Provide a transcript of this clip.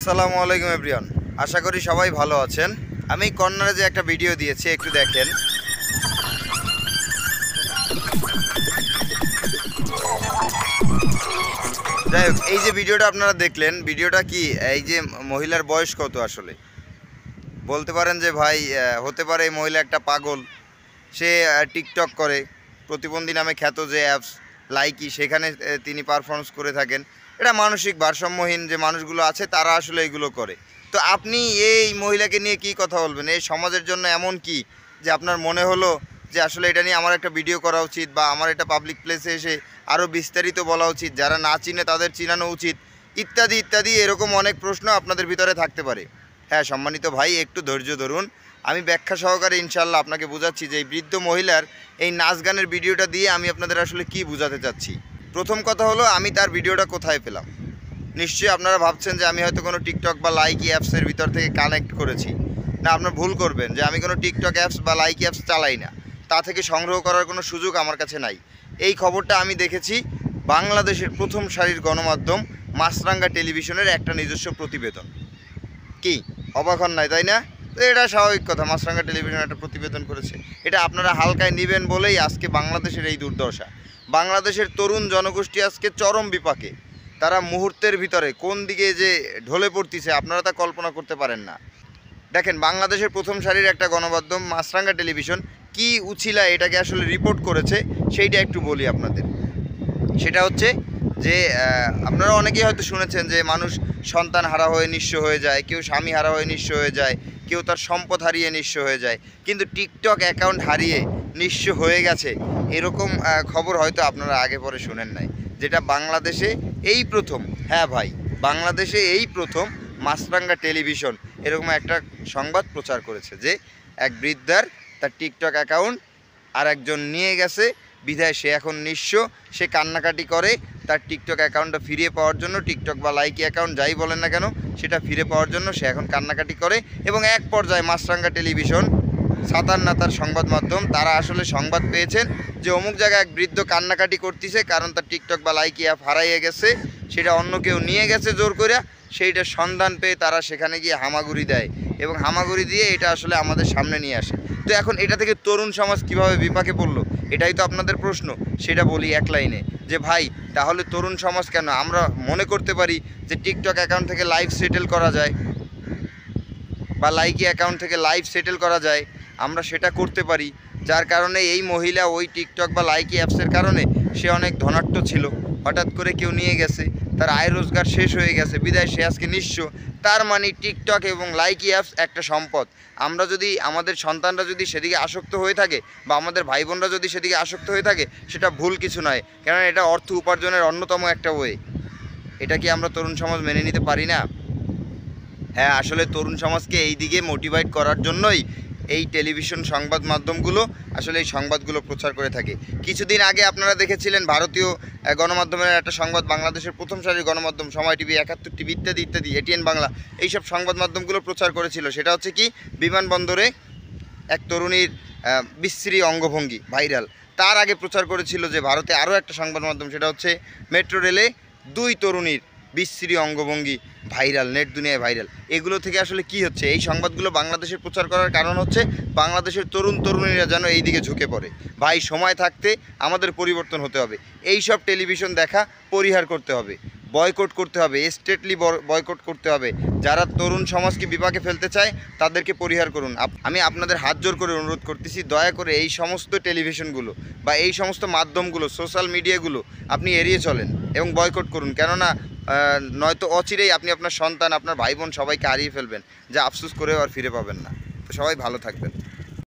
আসসালামু আলাইকুম এভরিওয়ান, আশা করি সবাই ভালো আছেন। আমি কর্নারে যে একটা ভিডিও দিয়েছি একটু দেখেন। যাই হোক, এই যে ভিডিওটা আপনারা দেখলেন, ভিডিওটা কি, এই যে মহিলার বয়স কত আসলে বলতে পারেন যে ভাই হতে পারে এই মহিলা একটা পাগল। সে টিকটক করে, প্রতিবন্ধী নামে খ্যাত যে অ্যাপস লাইকি, সেখানে তিনি পারফরমেন্স করে থাকেন। এটা মানসিক ভারসাম্যহীন যে মানুষগুলো আছে তারা আসলে এগুলো করে। তো আপনি এই মহিলাকে নিয়ে কি কথা বলবেন? এই সমাজের জন্য এমন কি যে আপনার মনে হলো যে আসলে এটা নিয়ে আমার একটা ভিডিও করা উচিত, বা আমার এটা পাবলিক প্লেসে এসে আরও বিস্তারিত বলা উচিত, যারা না চিনে তাদের চিনানো উচিত, ইত্যাদি ইত্যাদি। এরকম অনেক প্রশ্ন আপনাদের ভিতরে থাকতে পারে। হ্যাঁ সম্মানিত ভাই, একটু ধৈর্য ধরুন, আমি ব্যাখ্যা সহকারে ইনশাল্লাহ আপনাকে বোঝাচ্ছি যে এই বৃদ্ধ মহিলার এই নাচ গানের ভিডিওটা দিয়ে আমি আপনাদের আসলে কি বোঝাতে চাচ্ছি। প্রথম কথা হলো, আমি তার ভিডিওটা কোথায় পেলাম। নিশ্চয়ই আপনারা ভাবছেন যে আমি হয়তো কোনো টিকটক বা লাইকি অ্যাপসের ভিতর থেকে কানেক্ট করেছি। না, আপনার ভুল করবেন যে আমি কোনো টিকটক অ্যাপস বা লাইকি অ্যাপস চালাই না, তা থেকে সংগ্রহ করার কোনো সুযোগ আমার কাছে নাই। এই খবরটা আমি দেখেছি বাংলাদেশের প্রথম সারির গণমাধ্যম মাছরাঙ্গা টেলিভিশনের একটা নিজস্ব প্রতিবেদন। কি অবাক হন নাই, তাই না? তো এটা স্বাভাবিক কথা, মাছরাঙ্গা টেলিভিশন একটা প্রতিবেদন করেছে, এটা আপনারা হালকায় নেবেন বলেই আজকে বাংলাদেশের এই দুর্দশা। বাংলাদেশের তরুণ জনগোষ্ঠী আজকে চরম বিপাকে। তারা মুহূর্তের ভিতরে কোন দিকে যে ঢলে পড়তেছে আপনারা তা কল্পনা করতে পারেন না। দেখেন, বাংলাদেশের প্রথম সারির একটা গণমাধ্যম মাছরাঙ্গা টেলিভিশন কি উছিলা এটাকে আসলে রিপোর্ট করেছে সেইটা একটু বলি আপনাদের। সেটা হচ্ছে যে আপনারা অনেকেই হয়তো শুনেছেন যে মানুষ সন্তান হারা হয়ে নিঃস্ব হয়ে যায়, কেউ স্বামী হারা হয়ে নিঃস্ব হয়ে যায়, কেউ তার সম্পদ হারিয়ে নিঃস্ব হয়ে যায়, কিন্তু টিকটক অ্যাকাউন্ট হারিয়ে নিঃস্ব হয়ে গেছে এরকম খবর হয়তো আপনারা আগে পরে শুনেন নাই। যেটা বাংলাদেশে এই প্রথম, হ্যাঁ ভাই, বাংলাদেশে এই প্রথম মাছরাঙ্গা টেলিভিশন এরকম একটা সংবাদ প্রচার করেছে যে এক বৃদ্ধার তার টিকটক অ্যাকাউন্ট আর একজন নিয়ে গেছে, বিধায় সে এখন নিঃস্ব। সে কান্নাকাটি করে তার টিকটক অ্যাকাউন্টটা ফিরিয়ে পাওয়ার জন্য, টিকটক বা লাইকি অ্যাকাউন্ট যাই বলেন না কেন সেটা ফিরে পাওয়ার জন্য সে এখন কান্নাকাটি করে। এবং এক পর্যায়ে মাছরাঙ্গা টেলিভিশন, সাতার নাতার সংবাদ মাধ্যম, তারা আসলে সংবাদ পেয়েছেন যে অমুক জায়গায় এক বৃদ্ধ কান্নাকাটি করতেছে কারণ তার টিকটক বা লাইকি অ্যাপ হারাইয়ে গেছে, সেটা অন্য কেউ নিয়ে গেছে জোর করে। সেইটার সন্ধান পেয়ে তারা সেখানে গিয়ে হামাগুড়ি দেয় এবং হামাগুড়ি দিয়ে এটা আসলে আমাদের সামনে নিয়ে আসে। তো এখন এটা থেকে তরুণ সমাজ কিভাবে বিপাকে পড়লো, এটাই তো আপনাদের প্রশ্ন। সেটা বলি এক লাইনে যে ভাই, তাহলে তরুণ সমাজ কেন? আমরা মনে করতে পারি যে টিকটক অ্যাকাউন্ট থেকে লাইভ সেটেল করা যায় বা লাইকি অ্যাকাউন্ট থেকে লাইভ সেটেল করা যায়, আমরা সেটা করতে পারি। যার কারণে এই মহিলা ওই টিকটক বা লাইকি অ্যাপসের কারণে সে অনেক ধনাঢ্য ছিল, হঠাৎ করে কেউ নিয়ে গেছে, তার আয় রোজগার শেষ হয়ে গেছে, বিদায় সে আজকে নিঃস্ব। তার মানে টিকটক এবং লাইকি অ্যাপস একটা সম্পদ। আমরা যদি, আমাদের সন্তানরা যদি সেদিকে আসক্ত হয়ে থাকে বা আমাদের ভাই বোনরা যদি সেদিকে আসক্ত হয়ে থাকে, সেটা ভুল কিছু নয়, কারণ এটা অর্থ উপার্জনের অন্যতম একটা ওয়ে। এটা কি আমরা তরুণ সমাজ মেনে নিতে পারি না? হ্যাঁ, আসলে তরুণ সমাজকে এই দিকে মোটিভেট করার জন্যই এই টেলিভিশন সংবাদ মাধ্যমগুলো আসলে এই সংবাদগুলো প্রচার করে থাকে। কিছুদিন আগে আপনারা দেখেছিলেন ভারতীয় গণমাধ্যমের একটা সংবাদ, বাংলাদেশের প্রথম সারির গণমাধ্যম সময় টিভি, 71 টিভি ইত্যাদি ইত্যাদি, এটিএন বাংলা, এইসব সংবাদ মাধ্যমগুলো প্রচার করেছিল। সেটা হচ্ছে কি, বিমানবন্দরে এক তরুণীর বিশ্রী অঙ্গভঙ্গি ভাইরাল। তার আগে প্রচার করেছিল যে ভারতে আরও একটা সংবাদ মাধ্যম, সেটা হচ্ছে মেট্রো রেলে 2 তরুণীর বিশ্রী অঙ্গভঙ্গি ভাইরাল, নেট দুনিয়ায় ভাইরাল। এগুলো থেকে আসলে কি হচ্ছে, এই সংবাদগুলো বাংলাদেশের প্রচার করার কারণ হচ্ছে বাংলাদেশের তরুণীরা যেন এই দিকে ঝুঁকে পড়ে। ভাই, সময় থাকতে আমাদের পরিবর্তন হতে হবে, এই সব টেলিভিশন দেখা পরিহার করতে হবে, বয়কট করতে হবে, স্টেটলি বয়কট করতে হবে। যারা তরুণ সমাজকে বিপাকে ফেলতে চায় তাদেরকে পরিহার করুন। আমি আপনাদের হাত জোর করে অনুরোধ করতেছি, দয়া করে এই সমস্ত টেলিভিশনগুলো বা এই সমস্ত মাধ্যমগুলো, সোশ্যাল মিডিয়াগুলো আপনি এড়িয়ে চলেন এবং বয়কট করুন। কেননা নয়তো অচিরেই আপনি আপনার সন্তান, আপনার ভাই বোন সবাইকে হারিয়ে ফেলবেন, যা আফসোস করেও আর ফিরে পাবেন না। তো সবাই ভালো থাকবেন।